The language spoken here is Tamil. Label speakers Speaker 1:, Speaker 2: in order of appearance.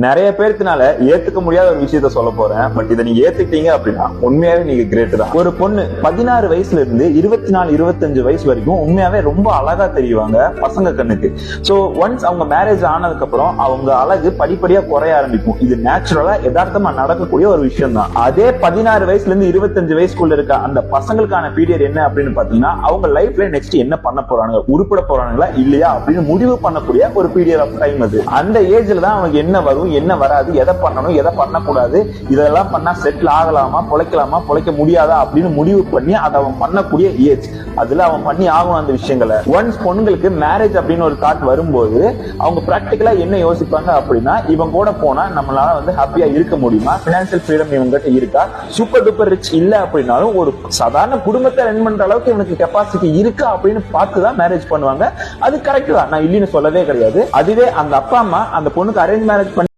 Speaker 1: நிறைய பேருக்குனால ஏத்துக்க முடியாத ஒரு விஷயத்த சொல்ல போறேன். பட் இதை நீங்க ஏத்துக்கிட்டீங்க அப்படின்னா உண்மையாவே நீங்க கிரேட் தான். ஒரு பொண்ணு 16 வயசுல இருந்து 24 25 வயசு வரைக்கும் உண்மையாவே ரொம்ப அழகா தெரியுவாங்க பசங்க கண்ணுக்கு. சோ ஒன்ஸ் அவங்க மேரேஜ் ஆனதுக்கு அப்புறம் அவங்க அழகு படிப்படியா குறைய ஆரம்பிக்கும். இது நேச்சுரலா யதார்த்தமா நடக்கக்கூடிய ஒரு விஷயம் தான். அதே 16 வயசுல இருந்து 25 வயசுக்குள்ள இருக்க அந்த பசங்களுக்கான பீரியட் என்ன அப்படின்னு பாத்தீங்கன்னா அவங்க லைஃப்ல நெக்ஸ்ட் என்ன பண்ண போறாங்க, உருப்பட போறாங்களா இல்லையா அப்படின்னு முடிவு பண்ணக்கூடிய ஒரு பீரியட் ஆஃப் டைம் அது. அந்த ஏஜ்ல தான் அவங்க என்ன வரும் என்ன வராது, எதை பண்ணணும் எதை பண்ணக்கூடாது, இதெல்லாம் பண்ணா செட்டில் ஆகலாமா பொழைக்கலாமா பொழைக்க முடியாதா அப்படின்னு முடிவு பண்ணி அதை அவன் பண்ணக்கூடிய ஏஜ். அதுல அவன் பண்ணி ஆகணும் அந்த விஷயங்களை. ஒன்ஸ் பொண்ணுங்களுக்கு மேரேஜ் அப்படின்னு ஒரு தாட் வரும்போது அவங்க பிராக்டிகலா என்ன யோசிப்பாங்க அப்படின்னா இவங்க கூட போனா நம்மளால வந்து ஹாப்பியா இருக்க முடியுமா, பினான்சியல் ஃப்ரீடம் இவங்க இருக்கா, சூப்பர் டூப்பர் ரிச் இல்ல அப்படின்னாலும் ஒரு சாதாரண குடும்பத்தை ரன் பண்ற அளவுக்கு இவனுக்கு கெப்பாசிட்டி இருக்கா அப்படின்னு பார்த்துதான் மேரேஜ் பண்ணுவாங்க. அது கரெக்ட் தான், நான் இல்லைன்னு சொல்லவே கிடையாது. அதுவே அந்த அப்பா அம்மா அந்த பொண்ணுக்கு அரேஞ்ச் மேரேஜ்